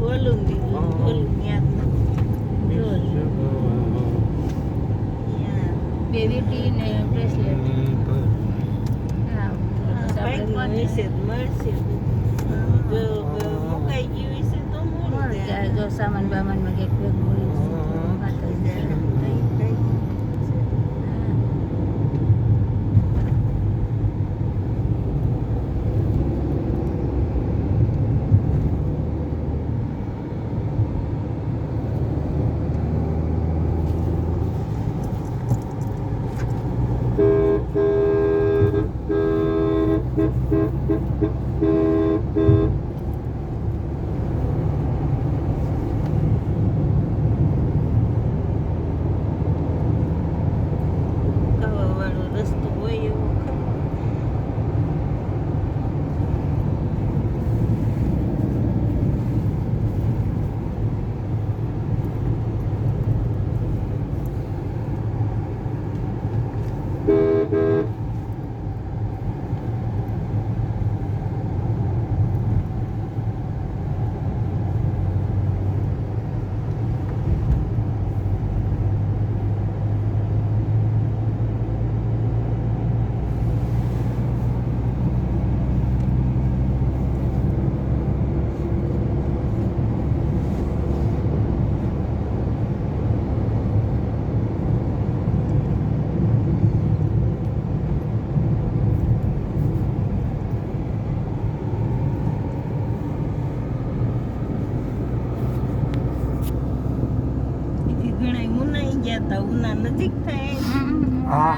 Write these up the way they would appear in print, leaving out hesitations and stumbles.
ઓલું યાદ બે વીટી ને બ્રેસલેટ મળશે જો મુકાઈ ગયું વિશે તો મળી જાય જો સામાન બામાનમાં કંઈક ભેગું હોય ઉના નજીક થાય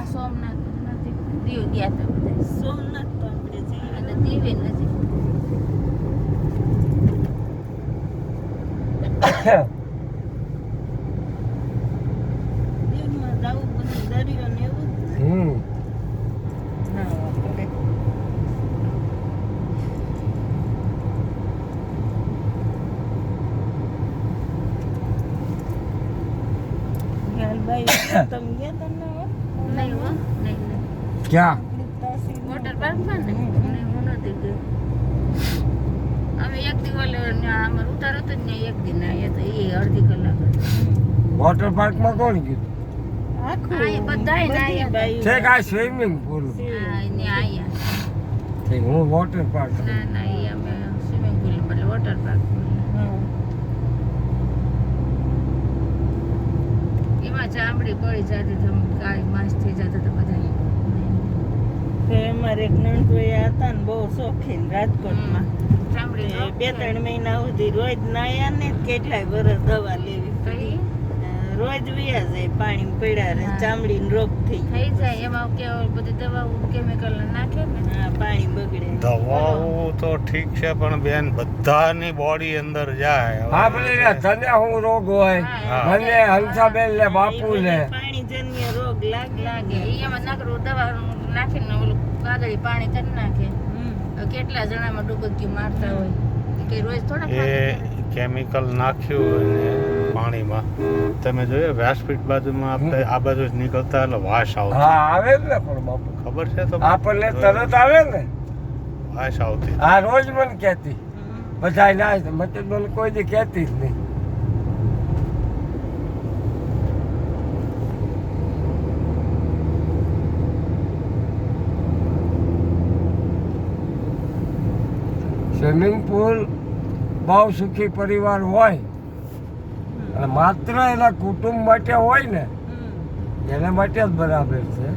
સોમનાથ નજીક દીવ ગયા હતા બધા સોમનાથ તો આપણે જઈએ અને દીવે નજીક દીવમાં જવું બધું દરિયો ને એવું ના આપણે તમે ગયા તા નહીં હો નહીં ક્યાં વોટર પાર્કમાં ને હું નથી ગઈ અમે એક દિવસ અમારે ઉતારો તો જ ને એક દિન આવ્યા તો એ અડધી કલાક વોટર પાર્કમાં કોણ ગયું હા એ બધા છે કે આ સ્વિમિંગ પુલ આવ્યા હું વોટર પાર્ક ના ના એ અમે સ્વિમિંગ પુલ એટલે વોટર પાર્ક એમાં ચામડી પડી જતી તો કાળી માસ થઈ જતા તો બધા અમારે એક નણંદોઈ હતા ને બહુ શોખીન રાજકોટમાં ચામડી 2-3 મહિના સુધી રોજ નાયા ને કેટલાય વર્ષ દવા લેવી થઈ રોજ વ્યા જાય પાણી પડ્યા રહે ચામડી રોગ થઈ જાય એમાં કે બધી દવાઓ કેમિકલ નાખે ને પાણી બગડે દવાઓ તો ઠીક છે પણ બેન બધાની બોડી અંદર જાય હા ભલે તને હું રોગ હોય મને હંસાબેન લે બાપુ લે પાણીજન્ય રોગ લાગે એમાં નકરું દવા નાખીને ઓલું કાગળી પાણી કરી નાખે કેટલા જણામાં ડૂબકી મારતા હોય કે રોજ થોડા એ કેમિકલ નાખ્યું હોય ને પાણીમાં તમે જોયું વ્યાસપીઠ બાજુમાં આપણે આ બાજુ જ નીકળતા એટલે વાસ આવતી હા આવે જ ને પણ બાપુ ખબર છે તો આપણને તરત આવે ને વાસ આવતી આ રોજ મને કહેતી બધા ના મતલબ મને કોઈ દી કહેતી જ નહીં સ્વિમિંગ પુલ બહુ સુખી પરિવાર હોય અને માત્ર એના કુટુંબ માટે હોય ને એના માટે જ બરાબર છે